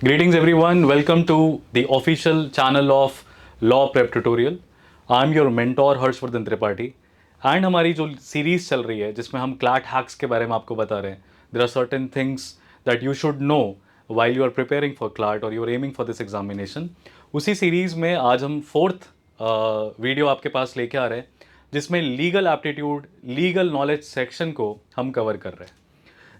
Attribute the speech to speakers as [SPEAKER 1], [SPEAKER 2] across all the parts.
[SPEAKER 1] Greetings everyone, welcome to the official channel of Law Prep Tutorial. I'm your mentor Harshvardhan Tripathi and हमारी जो series चल रही है जिसमें हम क्लैट हैक्स के बारे में आपको बता रहे हैं. There are certain things that you should know while you are preparing for CLAT और you are aiming for this examination. उसी सीरीज़ में आज हम फोर्थ वीडियो आपके पास लेके आ रहे हैं जिसमें legal aptitude legal knowledge section को हम कवर कर रहे हैं.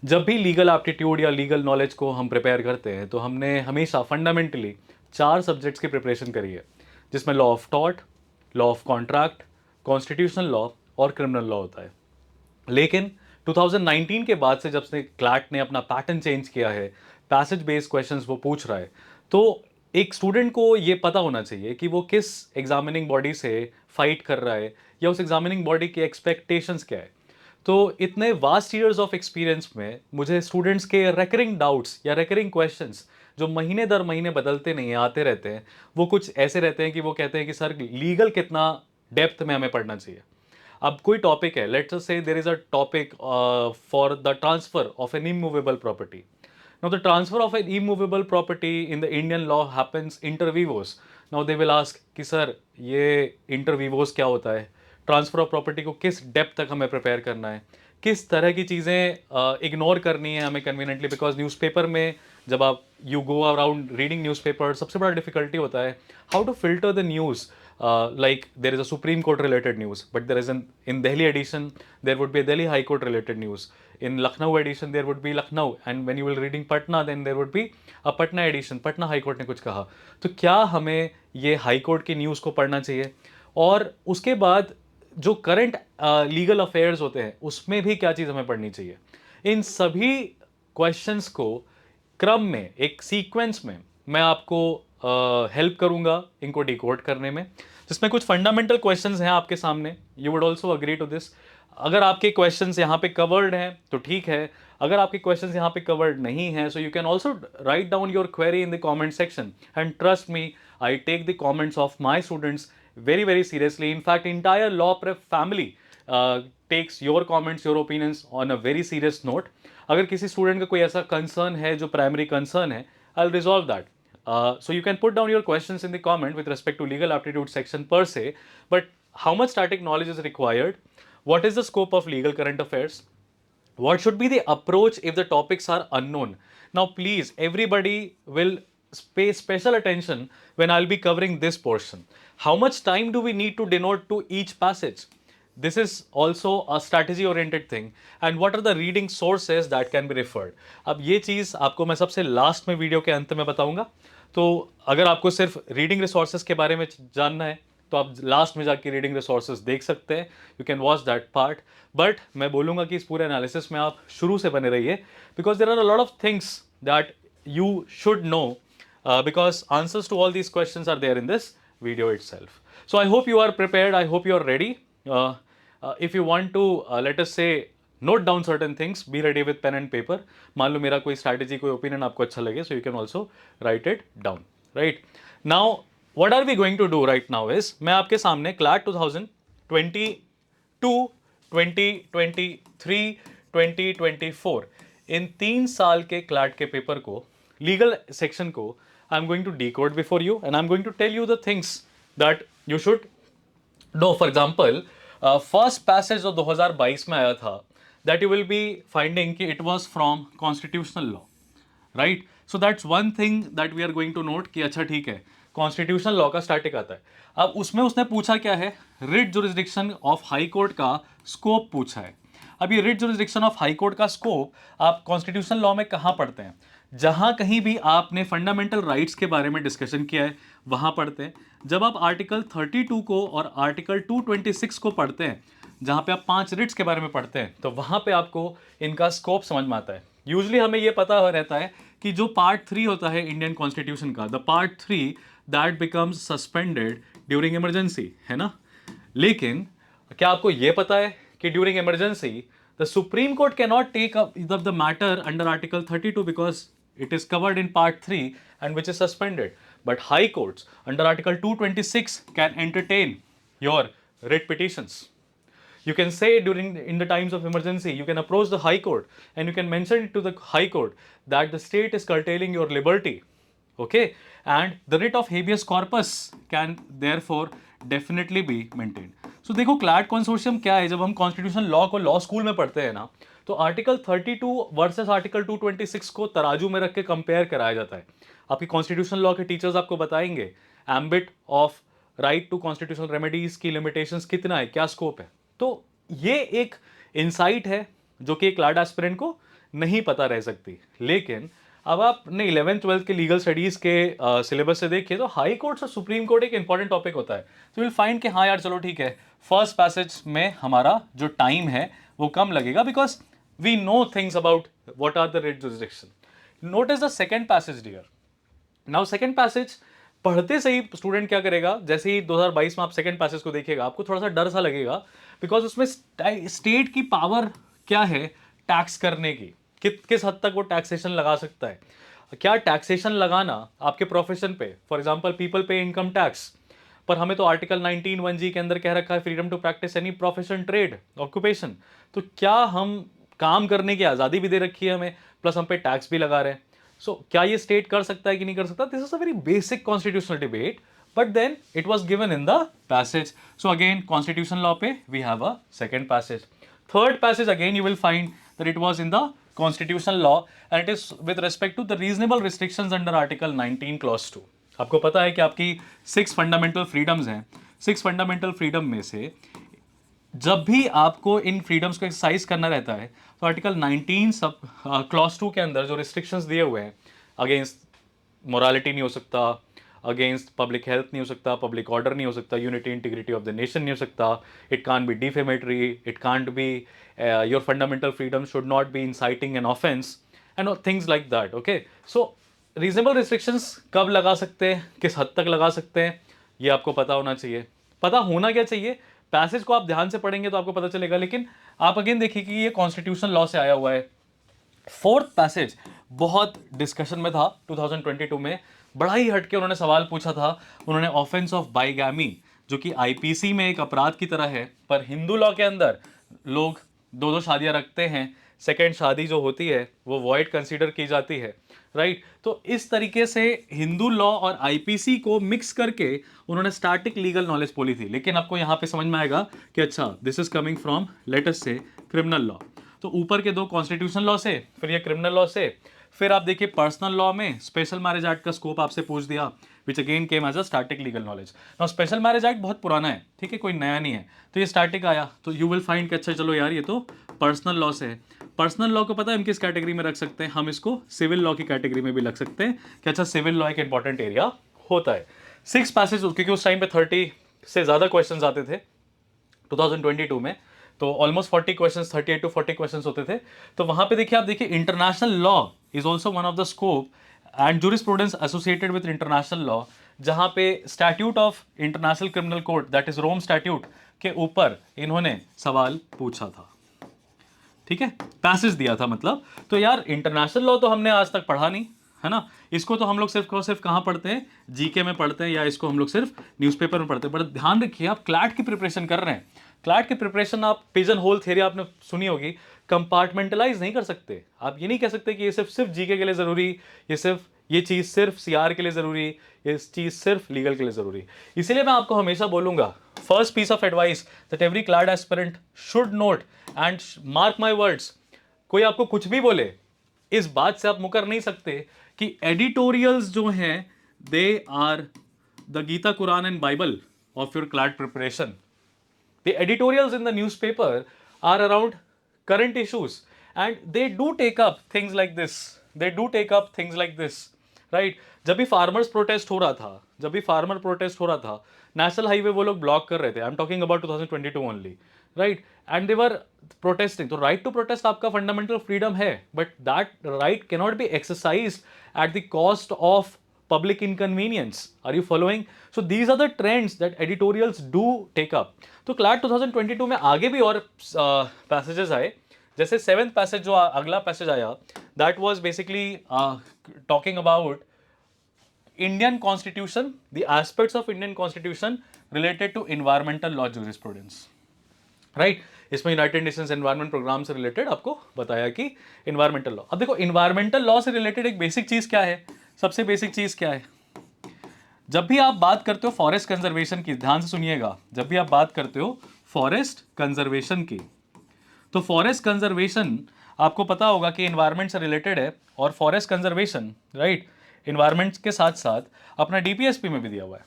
[SPEAKER 1] जब भी लीगल एप्टीट्यूड या लीगल नॉलेज को हम प्रिपेयर करते हैं तो हमने हमेशा फंडामेंटली 4 सब्जेक्ट्स की प्रिपरेशन करी है जिसमें law of tort, law of contract, constitutional law और क्रिमिनल लॉ होता है. लेकिन 2019 के बाद से जब से क्लैट ने अपना पैटर्न चेंज किया है, पैसेज बेस्ड क्वेश्चंस वो पूछ रहा है, तो एक स्टूडेंट को ये पता होना चाहिए कि वो किस एग्जामिनिंग बॉडी से फाइट कर रहा है या उस एग्जामिनिंग बॉडी की एक्सपेक्टेशंस क्या है. तो इतने वास्ट ईयर्स ऑफ एक्सपीरियंस में मुझे स्टूडेंट्स के रेकरिंग डाउट्स या रेकरिंग क्वेश्चंस जो महीने दर महीने बदलते नहीं हैं, आते रहते हैं, वो कुछ ऐसे रहते हैं कि वो कहते हैं कि सर लीगल कितना डेप्थ में हमें पढ़ना चाहिए. अब कोई टॉपिक है, let's just say there is a topic for the transfer of an immovable property. Now, the transfer of an immovable property in the Indian law happens inter vivos. Now, they will ask कि sir ये inter vivos क्या होता है, transfer of property को किस depth तक हमें prepare करना है, किस तरह की चीज़ें इग्नोर करनी है हमें कन्वीनियंटली. बिकॉज न्यूज़पेपर में जब आप you go around reading newspaper, सबसे बड़ा डिफिकल्टी होता है how to filter the news. Like there is a Supreme Court related news, but there is in Delhi edition there would be a Delhi High Court related news. In Lucknow edition there would be Lucknow, and when you will reading Patna then there would be a Patna edition. Patna High Court ने कुछ कहा, तो क्या हमें ये high court की news को पढ़ना चाहिए, और उसके बाद जो करंट लीगल अफेयर्स होते हैं उसमें भी क्या चीज़ हमें पढ़नी चाहिए. इन सभी क्वेश्चंस को क्रम में, एक सीक्वेंस में मैं आपको हेल्प करूंगा इनको डिकोड करने में, जिसमें कुछ फंडामेंटल क्वेश्चंस हैं आपके सामने. You would also agree to this. अगर आपके क्वेश्चंस यहाँ पे कवर्ड हैं तो ठीक है, अगर आपके क्वेश्चंस यहाँ पे कवर्ड नहीं हैं so you can also write down your query in the comment section. And trust me, I take the comments of my students very seriously. In fact, entire law prep family takes your comments, your opinions on a very serious note. अगर किसी student का कोई ऐसा concern है जो primary concern है, I'll resolve that. So you can put down your questions in the comment with respect to legal aptitude section per se, but how much static knowledge is required? What is the scope of legal current affairs? What should be the approach if the topics are unknown? Now, please, everybody will pay special attention when I'll be covering this portion. How much time do we need to denote to each passage? This is also a strategy oriented thing. And what are the reading sources that can be referred? अब ये चीज़ आपको मैं सबसे last में video के अंत में बताऊंगा. तो अगर आपको सिर्फ रीडिंग रिसोर्सेज के बारे में जानना है तो आप लास्ट में जाके रीडिंग रिसोर्सेज देख सकते हैं. You can watch that part. But मैं बोलूँगा कि इस पूरे एनालिसिस में आप शुरू से बने रहिए, because there are a lot of things that you should know, because answers to all these questions are there in this video itself. So I hope you are prepared. I hope you are ready. If you want to, let us say, note down certain things, be ready with pen and paper. मान लो मेरा कोई strategy, कोई opinion आपको अच्छा लगे, so you can also write it down. Right? Now, what are we going to do right now is, मैं आपके सामने CLAT 2022, 2023, 2024 इन 3 साल के CLAT के पेपर को, लीगल सेक्शन को I'm going to decode before you, and I'm going to tell you the things that you should know. For example, first passage जो 2022 में आया था, that you will be finding कि it was from constitutional law, right? So that's one thing that we are going to note कि अच्छा ठीक है, constitutional law का स्टैटिक आता है. अब उसमें उसने पूछा क्या है, writ jurisdiction of high court का स्कोप पूछा है. अब ये writ jurisdiction of high court का स्कोप आप कॉन्स्टिट्यूशनल लॉ में कहाँ पढ़ते हैं? जहां कहीं भी आपने फंडामेंटल राइट्स के बारे में डिस्कशन किया है वहां पढ़ते हैं. जब आप आर्टिकल 32 को और आर्टिकल 226 को पढ़ते हैं, जहां पे आप 5 रिट्स के बारे में पढ़ते हैं, तो वहां पे आपको इनका स्कोप समझ में आता है. यूजुअली हमें ये पता रहता है कि जो पार्ट 3 होता है इंडियन कॉन्स्टिट्यूशन का, the part 3 that becomes suspended during emergency, है ना. लेकिन क्या आपको ये पता है कि during emergency the Supreme Court can not take up the matter under article 32 because it is covered in part 3 and which is suspended, but high courts under article 226 can entertain your writ petitions. You can say in the times of emergency, you can approach the high court and you can mention it to the high court that the state is curtailing your liberty, okay, and the writ of habeas corpus can therefore definitely be maintained. So देखो CLAT consortium क्या है, जब हम constitution law को law school में पढ़ते हैं ना, तो आर्टिकल 32 वर्सेस आर्टिकल 226 को तराजू में रख के कंपेयर कराया जाता है। आपकी कॉन्स्टिट्यूशन लॉ के टीचर्स आपको बताएंगे ambit of right to constitutional remedies की लिमिटेशंस कितना है, क्या स्कोप है। तो ये एक इंसाइट है जो कि एक क्लैट एस्पिरेंट को नहीं पता रह सकती। लेकिन अब आपने 11th-12th के लीगल स्टडीज के सिलेबस से देखिए तो हाई कोर्ट और सुप्रीम कोर्ट एक इंपॉर्टेंट टॉपिक होता है। तो विल फाइंड कि हाँ यार चलो ठीक है, फर्स्ट पैसेज में हमारा जो टाइम है वो कम लगेगा because we know things about what are the writ jurisdiction. Notice the second passage dear. Now second passage पढ़ते से ही स्टूडेंट क्या करेगा, जैसे ही 2022 में आप सेकंड पैसेज को देखिएगा आपको थोड़ा सा डर सा लगेगा बिकॉज उसमें स्टेट की पावर क्या है टैक्स करने की, किस हद तक वो टैक्सेशन लगा सकता है। क्या टैक्सेशन लगाना आपके प्रोफेशन पे, फॉर एग्जांपल पीपल पे इनकम टैक्स, पर हमें तो आर्टिकल 19(1)(g के अंदर कह रखा है freedom to practise any profession trade occupation. तो क्या हम काम करने की आज़ादी भी दे रखी है हमें, प्लस हम पे टैक्स भी लगा रहे हैं। सो क्या ये स्टेट कर सकता है कि नहीं कर सकता, this is a very basic constitutional debate, but then it was given in the passage. So again constitution law pe we have a second passage. Third passage again you will find that it was in the constitutional law and it is with respect to the reasonable restrictions under article 19 clause 2. आपको पता है कि आपकी 6 fundamental freedoms हैं। 6 fundamental freedom में से जब भी आपको इन फ्रीडम्स को एक्सरसाइज करना रहता है तो आर्टिकल 19 सब क्लॉज 2 के अंदर जो रिस्ट्रिक्शंस दिए हुए हैं, अगेंस्ट मोरालिटी नहीं हो सकता, अगेंस्ट पब्लिक हेल्थ नहीं हो सकता, पब्लिक ऑर्डर नहीं हो सकता, unity integrity of the nation नहीं हो सकता, it can't be defamatory, it can't be your fundamental freedom should not be inciting an offence and things like that. Okay, so reasonable restrictions कब लगा सकते हैं, किस हद तक लगा सकते हैं, ये आपको पता होना चाहिए। पता होना क्या चाहिए, पैसेज को आप ध्यान से पढ़ेंगे तो आपको पता चलेगा। लेकिन आप अगेन देखिए कि ये कॉन्स्टिट्यूशन लॉ से आया हुआ है। फोर्थ पैसेज बहुत डिस्कशन में था 2022 में, बड़ा ही हटके उन्होंने सवाल पूछा था। उन्होंने ऑफेंस ऑफ बाइगैमी, जो कि आईपीसी में एक अपराध की तरह है, पर हिंदू लॉ के अंदर लोग दो दो शादियां रखते हैं, सेकेंड शादी जो होती है वो वॉइड कंसीडर की जाती है, राइट। तो इस तरीके से हिंदू लॉ और आईपीसी को मिक्स करके उन्होंने स्टैटिक लीगल नॉलेज बोली थी। लेकिन आपको यहाँ पे समझ में आएगा कि अच्छा this is coming from late us से क्रिमिनल लॉ। तो ऊपर के दो कॉन्स्टिट्यूशन लॉ से, फिर ये क्रिमिनल लॉ से, फिर आप देखिए पर्सनल लॉ में स्पेशल मैरिज एक्ट का स्कोप आपसे पूछ दिया, which again came as a static legal knowledge. Now special marriage act बहुत पुराना है, ठीक है, कोई नया नहीं है, तो ये स्टैटिक आया तो यू विल फाइंड कि अच्छा चलो यार ये तो पर्सनल लॉ से है। पर्सनल लॉ को पता है हम किस कैटेगरी में रख सकते हैं, हम इसको सिविल लॉ की कैटेगरी में भी रख सकते हैं कि अच्छा सिविल लॉ एक इंपॉर्टेंट एरिया होता है। 6 पैसेज, क्योंकि उस टाइम पे 30 से ज़्यादा क्वेश्चन आते थे 2022 में, तो ऑलमोस्ट 40 क्वेश्चंस, 38 to 40 क्वेश्चंस होते थे। तो वहां पे देखिए, आप देखिए international law is also one of the scope and jurisprudence associated with international law, जहां पे statute of International Criminal Court that is Rome statute के ऊपर इन्होंने सवाल पूछा था, ठीक है, पैसेज दिया था मतलब। तो यार इंटरनेशनल लॉ तो हमने आज तक पढ़ा नहीं है ना, इसको तो हम लोग सिर्फ कहाँ पढ़ते हैं, जीके में पढ़ते हैं, या इसको हम लोग सिर्फ न्यूज़पेपर में पढ़ते हैं। बट ध्यान रखिए, आप क्लैट की प्रिपरेशन कर रहे हैं, क्लैट की प्रिपरेशन आप पिजन होल थ्योरी आपने सुनी होगी, कंपार्टमेंटलाइज नहीं कर सकते। आप ये नहीं कह सकते कि ये सिर्फ जीके के लिए ज़रूरी, ये चीज़ सिर्फ सीआर के लिए ज़रूरी, ये चीज़ सिर्फ लीगल के लिए ज़रूरी। इसीलिए मैं आपको हमेशा बोलूँगा, first piece of advice that every CLAT aspirant should note and mark my words, कोई आपको कुछ भी बोले, इस बात से आप मुकर नहीं सकते कि एडिटोरियल्स जो हैं they are the Gita, Quran and Bible of your CLAT preparation. The editorials in the newspaper are around current issues and they do take up things like this. They do take up things like this, right? जब भी farmers protest हो रहा था, national highway वो लोग block कर रहे थे। I am talking about 2022 only, right, and they were protesting. तो राइट टू प्रोटेस्ट आपका फंडामेंटल फ्रीडम है, but that right can not be exercised at the cost of public inconvenience. Are you following? So these are the trends that editorials do take up. तो CLAT 2022 में आगे भी और passages आए, जैसे 7th passage जो अगला पैसेज आया, that was basically talking about Indian Constitution, the aspects of Indian Constitution related to environmental law jurisprudence, right. इसमें यूनाइटेड नेशंस एनवायरमेंट प्रोग्राम से रिलेटेड आपको बताया कि एनवायरमेंटल लॉ। अब देखो एनवायरमेंटल लॉ से रिलेटेड एक बेसिक चीज क्या है, सबसे बेसिक चीज़ क्या है, जब भी आप बात करते हो फॉरेस्ट कंजर्वेशन की, ध्यान से सुनिएगा, जब भी आप बात करते हो फॉरेस्ट कंजर्वेशन की, तो फॉरेस्ट कंजर्वेशन आपको पता होगा कि इन्वायरमेंट से रिलेटेड है, और फॉरेस्ट कंजर्वेशन राइट इन्वायरमेंट के साथ साथ अपना डीपीएसपी में भी दिया हुआ है,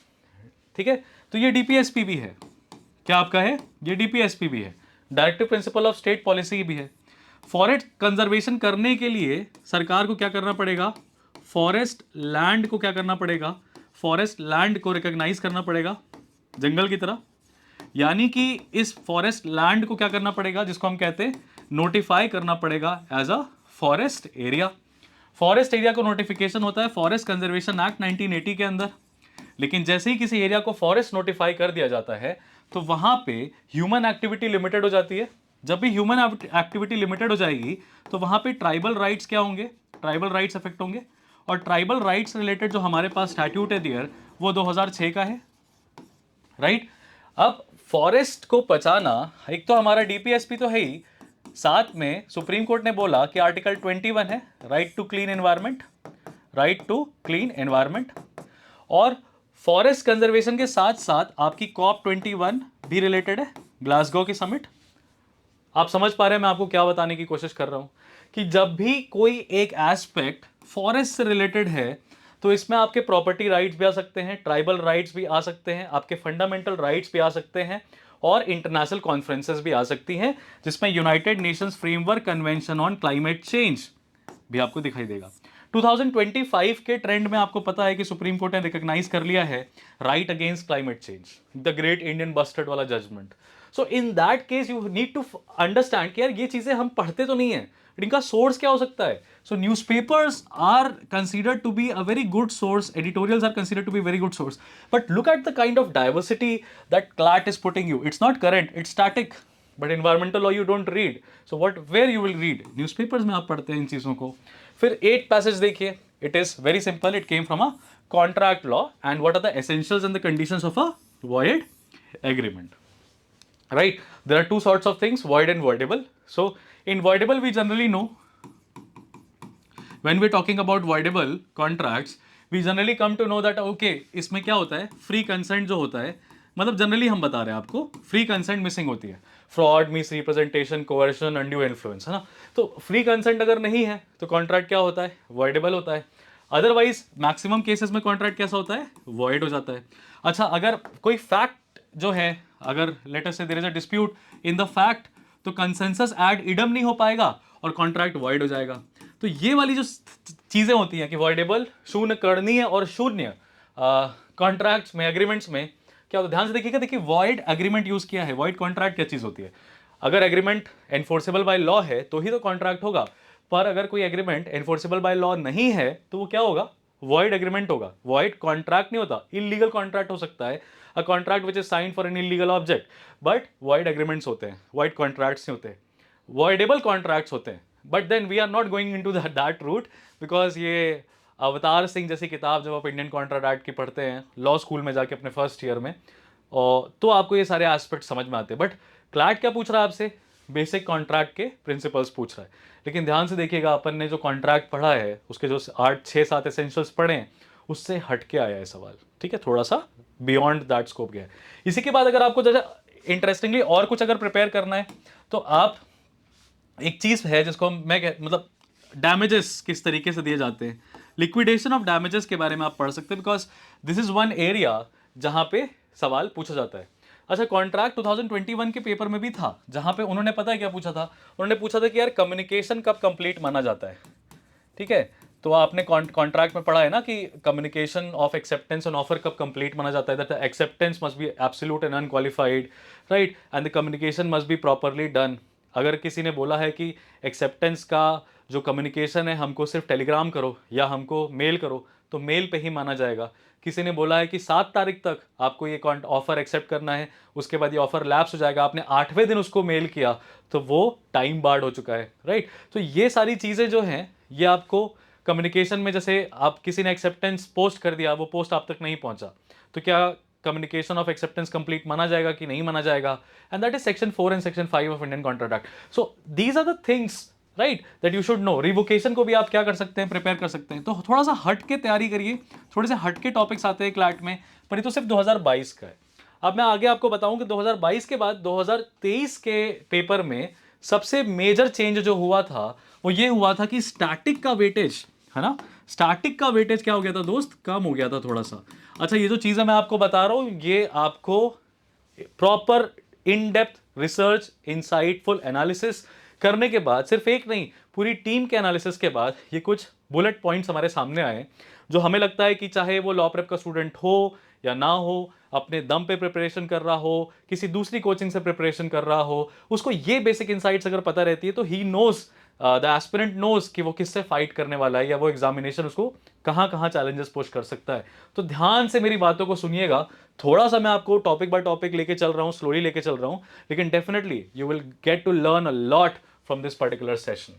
[SPEAKER 1] ठीक है। तो ये डीपीएसपी भी है, क्या आपका है, ये डीपीएसपी भी है, directive principle of state policy भी है। फॉरेस्ट कंजर्वेशन करने के लिए सरकार को क्या करना पड़ेगा, फॉरेस्ट लैंड को क्या करना पड़ेगा, फॉरेस्ट लैंड को रिकॉग्नाइज करना पड़ेगा जंगल की तरह, यानी कि इस फॉरेस्ट लैंड को क्या करना पड़ेगा, जिसको हम कहते हैं नोटिफाई करना पड़ेगा as a forest area. Forest area को नोटिफिकेशन होता है फॉरेस्ट कंजर्वेशन एक्ट 1980 के अंदर। लेकिन जैसे ही किसी एरिया को फॉरेस्ट नोटिफाई कर दिया जाता है तो वहां पे ह्यूमन एक्टिविटी लिमिटेड हो जाती है। जब भी ह्यूमन एक्टिविटी लिमिटेड हो जाएगी तो वहां पे ट्राइबल राइट्स क्या होंगे, ट्राइबल राइट्स अफेक्ट होंगे। और ट्राइबल राइट्स रिलेटेड जो हमारे पास स्टैट्यूट है दियर, वो 2006 का है, राइट। अब फॉरेस्ट को बचाना, एक तो हमारा डीपीएसपी तो है ही, साथ में सुप्रीम कोर्ट ने बोला कि आर्टिकल 21 है, right to clean environment, right to clean environment. और फॉरेस्ट कंजर्वेशन के साथ साथ आपकी कॉप 21 भी रिलेटेड है, ग्लासगो की समिट। आप समझ पा रहे हैं मैं आपको क्या बताने की कोशिश कर रहा हूं, कि जब भी कोई एक एस्पेक्ट फॉरेस्ट से रिलेटेड है तो इसमें आपके प्रॉपर्टी राइट्स भी आ सकते हैं, ट्राइबल राइट्स भी आ सकते हैं, आपके फंडामेंटल राइट्स भी आ सकते हैं, और इंटरनेशनल कॉन्फ्रेंसेस भी आ सकती हैं, जिसमें United Nations framework convention on climate change भी आपको दिखाई देगा। 2025 के ट्रेंड में आपको पता है कि सुप्रीम कोर्ट ने रिकॉग्नाइज कर लिया है right against climate change, the great Indian bustard वाला judgement. So in that case you need to understand कि यार ये चीजें हम पढ़ते तो नहीं है, इनका सोर्स क्या हो सकता है। So newspapers are considered to be a very good source, editorials are considered to be very good source, but look at the kind of diversity that CLAT is putting you. It's not current, it's static, but environmental law you don't read, so what where you will read, newspapers में आप पढ़ते हैं इन चीज़ों को। फिर 8 passage देखिए, it is very simple, it came from a contract law and what are the essentials and the conditions of a void agreement, right? There are two sorts of things, void and voidable. So in voidable we generally know, when we're talking about voidable contracts we generally come to know that okay इसमें क्या होता है, free consent जो होता है, मतलब generally हम बता रहे हैं आपको, फ्री कंसेंट मिसिंग होती है, fraud, misrepresentation, coercion, undue influence, है ना। तो फ्री कंसेंट अगर नहीं है तो कॉन्ट्रैक्ट क्या होता है, वॉइडेबल होता है। अदरवाइज मैक्सिमम केसेस में कॉन्ट्रैक्ट कैसा होता है, वॉइड हो जाता है। अच्छा, अगर कोई फैक्ट जो है, अगर let us say there is a dispute in the fact, तो कंसेंसस एड इडम नहीं हो पाएगा और कॉन्ट्रैक्ट वॉइड हो जाएगा। तो ये वाली जो चीज़ें होती हैं कि वॉइडेबल, शून्य करणीय और शून्य कॉन्ट्रैक्ट्स में, एग्रीमेंट्स में क्या होता है, ध्यान से देखिएगा। देखिए वॉइड एग्रीमेंट यूज किया है, वॉइड कॉन्ट्रैक्ट क्या चीज़ होती है। अगर एग्रीमेंट एनफोर्सेबल बाय लॉ है तो ही तो कॉन्ट्रैक्ट होगा, पर अगर कोई एग्रीमेंट एनफोर्सेबल बाय लॉ नहीं है तो वो क्या होगा, वॉइड एग्रीमेंट होगा। वॉइड कॉन्ट्रैक्ट नहीं होता, इलीगल कॉन्ट्रैक्ट हो सकता है, a contract which is sine for an illegal object, but void agreements होते हैं, वॉइड कॉन्ट्रैक्ट्स नहीं होते, वॉइडेबल कॉन्ट्रैक्ट्स होते हैं। But then we are not going into that route, because ये अवतार सिंह जैसी किताब जब आप इंडियन कॉन्ट्रैक्ट एक्ट की पढ़ते हैं लॉ स्कूल में जाके अपने फर्स्ट ईयर में, और तो आपको ये सारे एस्पेक्ट समझ में आते हैं। बट क्लैट क्या पूछ रहा है आपसे, बेसिक कॉन्ट्रैक्ट के प्रिंसिपल्स पूछ रहा है। लेकिन ध्यान से देखिएगा, अपन ने जो कॉन्ट्रैक्ट पढ़ा है उसके जो 8-6-7 एसेंशियल्स पढ़े हैं उससे हट के आया है सवाल, ठीक है, थोड़ा सा बियॉन्ड दैट स्कोप गया है। इसी के बाद अगर आपको जैसा इंटरेस्टिंगली और कुछ अगर प्रिपेयर करना है तो आप, एक चीज़ है जिसको मैं मतलब डैमेजेस किस तरीके से दिए जाते हैं, लिक्विडेशन ऑफ डैमेजेस के बारे में आप पढ़ सकते हैं, because this is one area जहां पे सवाल पूछा जाता है। अच्छा, कॉन्ट्रैक्ट 2021 के पेपर में भी था, जहां पे उन्होंने पता है क्या पूछा था, उन्होंने पूछा था कि यार कम्युनिकेशन कब कंप्लीट माना जाता है, ठीक है। तो आपने कॉन्ट्रैक्ट में पढ़ा है ना कि communication of acceptance and offer कब कंप्लीट माना जाता है, that acceptance must be absolute and unqualified, right, and the communication must be properly done. अगर किसी ने बोला है कि एक्सेप्टेंस का जो कम्युनिकेशन है हमको सिर्फ टेलीग्राम करो या हमको मेल करो, तो मेल पे ही माना जाएगा। किसी ने बोला है कि 7 तारीख तक आपको ये ऑफर एक्सेप्ट करना है, उसके बाद ये ऑफर लैप्स हो जाएगा, आपने 8वें दिन उसको मेल किया तो वो टाइम बार्ड हो चुका है, राइट। तो ये सारी चीज़ें जो हैं ये आपको कम्युनिकेशन में, जैसे आप किसी ने एक्सेप्टेंस पोस्ट कर दिया, वो पोस्ट आप तक नहीं पहुंचा, तो क्या कम्युनिकेशन ऑफ एक्सेप्टेंस कंप्लीट माना जाएगा कि नहीं माना जाएगा, and that is section 4 and section 5 of Indian Contract Act. So these are the things, right, that you should know. Revocation को भी आप क्या कर सकते हैं, प्रिपेयर कर सकते हैं। तो थोड़ा सा हट के तैयारी करिए, थोड़े से हट के टॉपिक्स आते हैं क्लैट में, पर ये तो सिर्फ 2022 का है। अब मैं आगे आपको बताऊं कि 2022 के बाद 2023 के पेपर में सबसे मेजर चेंज जो हुआ था वो ये हुआ था कि स्टैटिक का वेटेज, है ना, स्टैटिक का वेटेज क्या हो गया था दोस्त, कम हो गया था थोड़ा सा। अच्छा, ये जो चीज़ें मैं आपको बता रहा हूं ये आपको proper in depth research, insightful analysis करने के बाद, सिर्फ एक नहीं पूरी टीम के एनालिसिस के बाद ये कुछ बुलेट पॉइंट्स हमारे सामने आए, जो हमें लगता है कि चाहे वो लॉ प्रेप का स्टूडेंट हो या ना हो, अपने दम पे प्रिपरेशन कर रहा हो, किसी दूसरी कोचिंग से प्रिपरेशन कर रहा हो, उसको ये बेसिक इनसाइट्स अगर पता रहती है तो he knows, the aspirant knows कि वो किससे फाइट करने वाला है या वो एग्जामिनेशन उसको कहाँ कहाँ चैलेंजेस पुश कर सकता है। तो ध्यान से मेरी बातों को सुनिएगा, थोड़ा सा मैं आपको टॉपिक बाय टॉपिक लेके चल रहा हूँ, स्लोली लेके चल रहा हूँ, लेकिन definitely you will get to learn a lot from this particular session.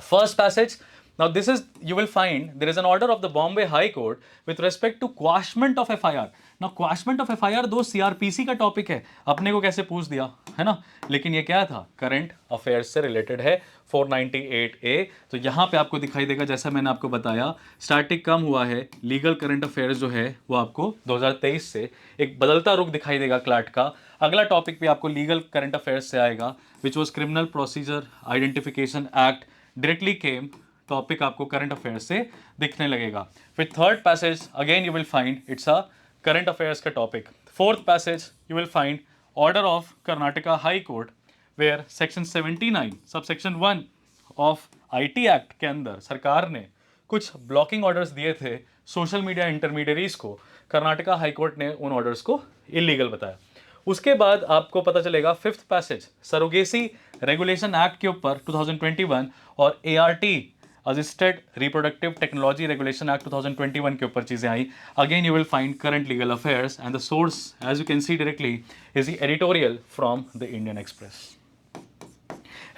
[SPEAKER 1] First passage. Now, this is, you will find there is an order of the Bombay High Court with respect to quashment of FIR. Now, quashment of FIR दो CRPC का topic है, अपने को कैसे पूछ दिया है ना, लेकिन ये क्या था, करंट अफेयर्स से रिलेटेड है, 498A. तो यहाँ पे आपको दिखाई देगा, जैसा मैंने आपको बताया, स्टैटिक कम हुआ है, लीगल करंट अफेयर्स जो है वो आपको 2023 से एक बदलता रुख दिखाई देगा क्लैट का। अगला टॉपिक भी आपको लीगल करंट अफेयर्स से आएगा, which was criminal procedure identification act, directly came, topic आपको करंट अफेयर्स से दिखने लगेगा। फिर third passage again you will find it's a current affairs का topic. Fourth passage you will find order of Karnataka high court, where section 79 sub section 1 of IT act के अंदर सरकार ने कुछ ब्लॉकिंग ऑर्डर्स दिए थे सोशल मीडिया इंटरमीडियरीज को, Karnataka high court ने उन ऑर्डर्स को इलीगल बताया। उसके बाद आपको पता चलेगा fifth passage surrogacy regulation act के ऊपर 2021 और ART assisted reproductive technology regulation act 2021 के ऊपर चीज़ें आई। Again you will find current legal affairs and the source as you can see directly is the editorial from the Indian Express.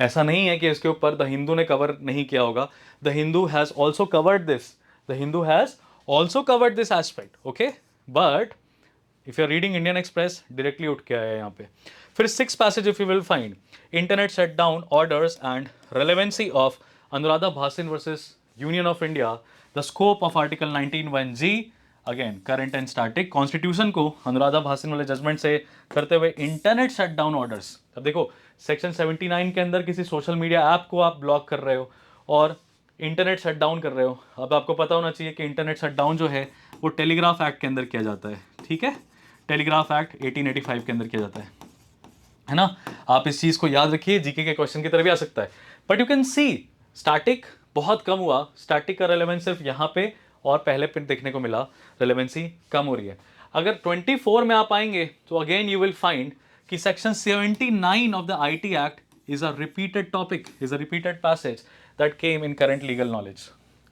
[SPEAKER 1] ऐसा नहीं है कि इसके ऊपर द हिंदू ने कवर नहीं किया होगा, the Hindu has also covered this, the Hindu has also covered this aspect, okay, but if you are reading Indian Express directly उठ के आया यहाँ पे। फिर six passage if you will find internet shut down orders and relevancy of Anuradha Bhasin versus union of India, the scope of article 19(1)(g, again current and static, constitution को अनुराधा भासिन वाले judgement से करते हुए इंटरनेट शट डाउन ऑर्डर्स। अब देखो section 79 के अंदर किसी सोशल मीडिया ऐप को आप ब्लॉक कर रहे हो और इंटरनेट शट डाउन कर रहे हो। अब आपको पता होना चाहिए कि इंटरनेट शट डाउन जो है वो टेलीग्राफ एक्ट के अंदर किया जाता है, ठीक है, टेलीग्राफ एक्ट 1885 के अंदर किया जाता है ना। आप इस चीज़ को याद रखिए, जीके के क्वेश्चन की तरफ भी आ सकता है। But you can C static बहुत कम हुआ, स्टैटिक का रेलेवेंस सिर्फ यहाँ पे और पहले पे देखने को मिला, रेलेवेंसी कम हो रही है। अगर 24 में आप आएंगे तो अगेन यू विल फाइंड कि section 79 of the IT act is a repeated topic, is a repeated passage that came in current legal knowledge.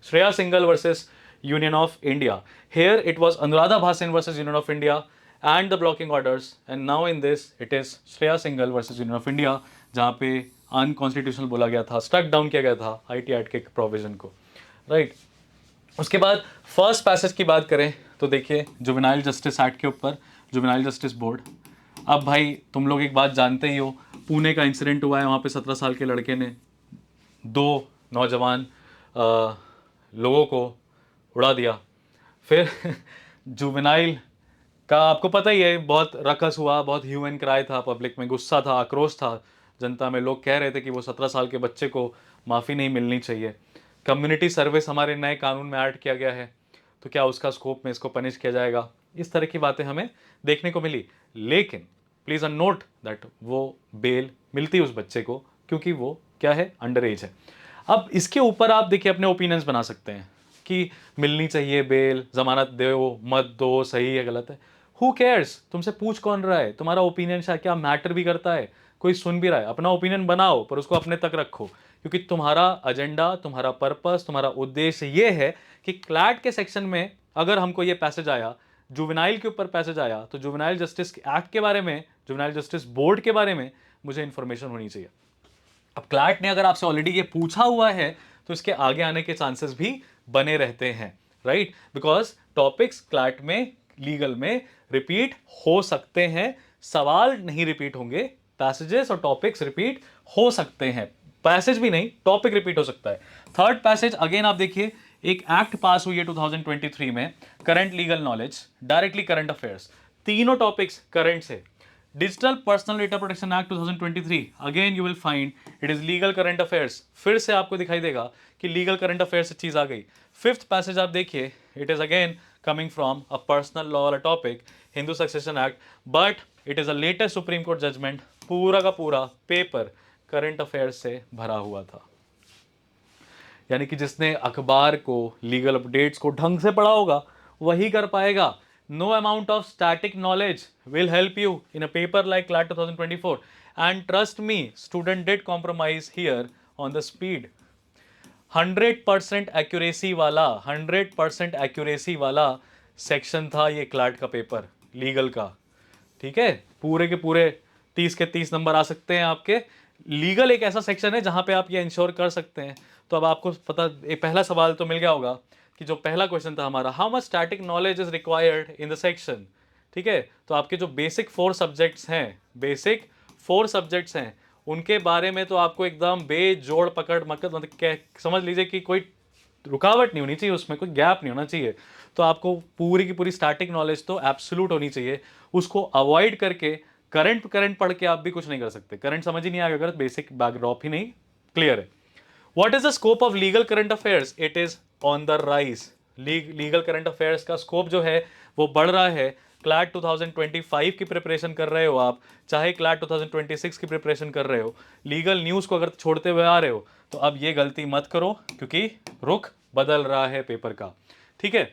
[SPEAKER 1] Shreya Singhal versus Union of India. Here it was Anuradha Bhasin versus Union of India and the blocking orders, and now in this it is Shreya Singhal versus Union of India, जहाँ पे unconstitutional बोला गया था, struck down किया गया था IT act के provision को, राइट। उसके बाद फर्स्ट पैसेज की बात करें तो देखिए जुवेनाइल जस्टिस एक्ट के ऊपर, जुवेनाइल जस्टिस बोर्ड। अब भाई तुम लोग एक बात जानते ही हो, पुणे का इंसिडेंट हुआ है, वहाँ पे 17 साल के लड़के ने 2 नौजवान लोगों को उड़ा दिया। फिर जुवेनाइल का आपको पता ही है, बहुत रकस हुआ, बहुत ह्यू एंड क्राई था, पब्लिक में गुस्सा था, आक्रोश था जनता में, लोग कह रहे थे कि वो 17 साल के बच्चे को माफ़ी नहीं मिलनी चाहिए। कम्युनिटी सर्विस हमारे नए कानून में ऐड किया गया है, तो क्या उसका स्कोप में इसको पनिश किया जाएगा, इस तरह की बातें हमें देखने को मिली। लेकिन प्लीज़ नोट दैट वो बेल मिलती उस बच्चे को क्योंकि वो क्या है, अंडर एज है। अब इसके ऊपर आप देखिए अपने ओपिनियंस बना सकते हैं कि मिलनी चाहिए बेल, जमानत दो मत दो, सही है गलत है, हु केयर्स, तुमसे पूछ कौन रहा है, तुम्हारा ओपिनियन शायद क्या मैटर भी करता है, कोई सुन भी रहा है, अपना ओपिनियन बनाओ पर उसको अपने तक रखो, क्योंकि तुम्हारा एजेंडा, तुम्हारा पर्पस, तुम्हारा उद्देश्य ये है कि क्लैट के सेक्शन में अगर हमको ये पैसेज आया, जुवेनाइल के ऊपर पैसेज आया, तो जुवेनाइल जस्टिस एक्ट के बारे में, जुवेनाइल जस्टिस बोर्ड के बारे में मुझे इंफॉर्मेशन होनी चाहिए। अब क्लैट ने अगर आपसे ऑलरेडी ये पूछा हुआ है तो इसके आगे आने के चांसेस भी बने रहते हैं, राइट, बिकॉज टॉपिक्स क्लैट में लीगल में रिपीट हो सकते हैं, सवाल नहीं रिपीट होंगे, पैसेजेस और टॉपिक्स रिपीट हो सकते हैं, पैसेज भी नहीं, टॉपिक रिपीट हो सकता है। थर्ड पैसेज अगेन आप देखिए, एक एक्ट पास हुई है 2023 में, current legal knowledge, directly current affairs, तीनों टॉपिक्स करंट से। Digital personal data protection act 2023, again you will find it is legal current affairs, फिर से आपको दिखाई देगा कि लीगल करंट अफेयर्स से चीज आ गई। फिफ्थ पैसेज आप देखिए, it is again coming from a personal law वाला topic, Hindu succession act, but it is a latest supreme court judgement. पूरा का पूरा पेपर करंट अफेयर्स से भरा हुआ था। यानी कि जिसने अखबार को, लीगल अपडेट्स को ढंग से पढ़ा होगा वही कर पाएगा। No amount of static knowledge will help you in a paper like CLAT 2024, and trust me, student did compromise here on the speed. 100% accuracy वाला, 100% एक्यूरेसी वाला सेक्शन था ये क्लैट का पेपर लीगल का। ठीक है, पूरे के पूरे 30 के 30 नंबर आ सकते हैं आपके। लीगल एक ऐसा सेक्शन है जहां पे आप ये इंश्योर कर सकते हैं। तो अब आपको पता, एक पहला सवाल तो मिल गया होगा कि जो पहला क्वेश्चन था हमारा, how much static knowledge is required in the section. ठीक है, तो आपके जो बेसिक 4 सब्जेक्ट्स हैं, बेसिक 4 सब्जेक्ट्स हैं, उनके बारे में तो आपको एकदम बेजोड़ पकड़ मकड़, मतलब समझ लीजिए कि कोई रुकावट नहीं होनी चाहिए उसमें, कोई गैप नहीं होना चाहिए। तो आपको पूरी की पूरी स्टैटिक नॉलेज तो एब्सोल्यूट होनी चाहिए। उसको अवॉइड करके करंट करंट पढ़ के आप भी कुछ नहीं कर सकते। करंट समझ ही नहीं आएगा अगर बेसिक बैकड्रॉप ही नहीं क्लियर है। What is the scope of legal current affairs? It is on the rise. Legal current affairs का स्कोप जो है वो बढ़ रहा है। क्लैट 2025 की प्रिपरेशन कर रहे हो आप, चाहे क्लैट 2026 की प्रिपरेशन कर रहे हो, लीगल न्यूज़ को अगर छोड़ते हुए आ रहे हो तो अब ये गलती मत करो, क्योंकि रुख बदल रहा है पेपर का। ठीक है,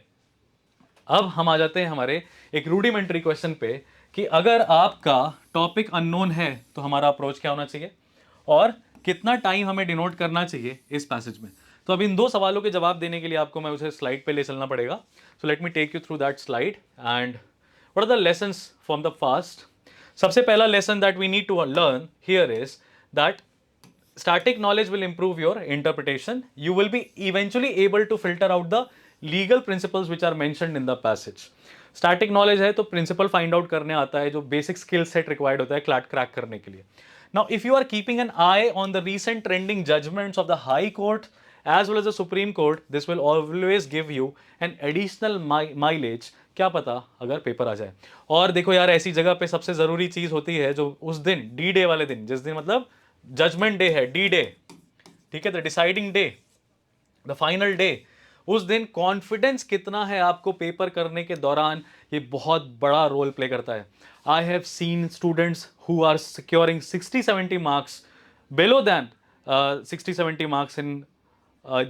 [SPEAKER 1] अब हम आ जाते हैं हमारे एक रूडिमेंट्री क्वेश्चन पे कि अगर आपका टॉपिक अननोन है तो हमारा अप्रोच क्या होना चाहिए और कितना टाइम हमें डिनोट करना चाहिए इस पैसेज में। तो अब इन दो सवालों के जवाब देने के लिए आपको मैं उसे स्लाइड पे ले चलना पड़ेगा। So let me take you through that slide and what are the lessons from the past. सबसे पहला lesson that we need to learn here is that static knowledge will improve your interpretation. You will be eventually able to filter out the legal principles which are mentioned in the passage. Static knowledge है तो principle find out करने आता है, जो basic skill set required होता है CLAT crack करने के लिए। Now if you are keeping an eye on the recent trending judgments of the High Court as well as the Supreme Court, this will always give you an additional mileage। क्या पता अगर paper आ जाए। और देखो यार, ऐसी जगह पे सबसे जरूरी चीज होती है जो उस दिन डी डे वाले दिन, जिस दिन मतलब जजमेंट डे है, डी डे, ठीक है, the deciding day, the final day, उस दिन कॉन्फिडेंस कितना है आपको पेपर करने के दौरान, ये बहुत बड़ा रोल प्ले करता है। I have seen students who are securing 60-70 marks, below than 60-70 marks in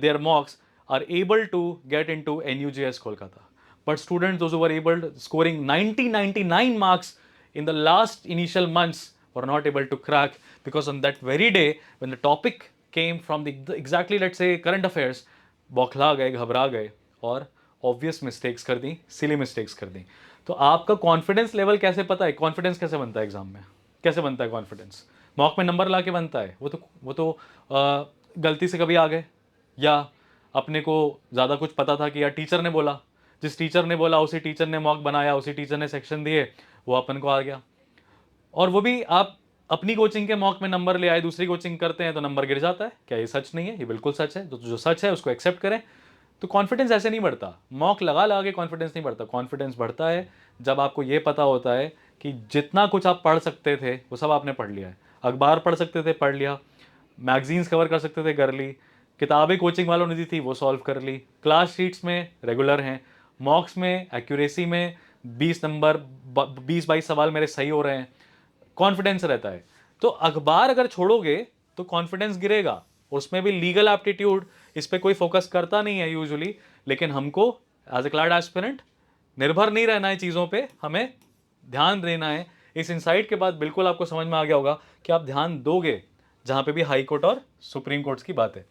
[SPEAKER 1] their mocks, are able to get into NUJS Kolkata. But students, those who were able to scoring 99 marks in the last initial months were not able to crack, because on that very day when the topic came from the exactly, let's say, current affairs, बौखला गए, घबरा गए और obvious mistakes कर दी, silly mistakes कर दी। तो आपका confidence level कैसे पता है? कॉन्फिडेंस कैसे बनता है एग्जाम में? कैसे बनता है कॉन्फिडेंस? मॉक में नंबर ला के बनता है? वो तो गलती से कभी आ गए, या अपने को ज़्यादा कुछ पता था कि यार टीचर ने बोला, जिस टीचर ने बोला उसी टीचर ने मॉक बनाया, उसी टीचर ने सेक्शन दिए, वो अपन को आ गया। और वो भी आप अपनी कोचिंग के मॉक में नंबर ले आए, दूसरी कोचिंग करते हैं तो नंबर गिर जाता है। क्या ये सच नहीं है? ये बिल्कुल सच है। तो जो सच है उसको एक्सेप्ट करें। तो कॉन्फिडेंस ऐसे नहीं बढ़ता, मॉक लगा लगा के कॉन्फिडेंस नहीं बढ़ता। कॉन्फिडेंस बढ़ता है जब आपको ये पता होता है कि जितना कुछ आप पढ़ सकते थे वो सब आपने पढ़ लिया है। अखबार पढ़ सकते थे, पढ़ लिया। मैगजीन्स कवर कर सकते थे, कर ली। किताबें कोचिंग वालों ने दी थी, वो सॉल्व कर ली। क्लास शीट्स में रेगुलर हैं, मॉक्स में एक्यूरेसी में 20 नंबर, 20-22 सवाल मेरे सही हो रहे हैं, कॉन्फिडेंस रहता है। तो अखबार अगर छोड़ोगे तो कॉन्फिडेंस गिरेगा। उसमें भी लीगल एप्टीट्यूड, इस पर कोई फोकस करता नहीं है यूजुअली, लेकिन हमको एज ए क्लैट एस्पिरेंट निर्भर नहीं रहना है चीज़ों पे, हमें ध्यान देना है। इस इंसाइट के बाद बिल्कुल आपको समझ में आ गया होगा कि आप ध्यान दोगे जहाँ पे भी हाई कोर्ट और सुप्रीम कोर्ट्स की बात है।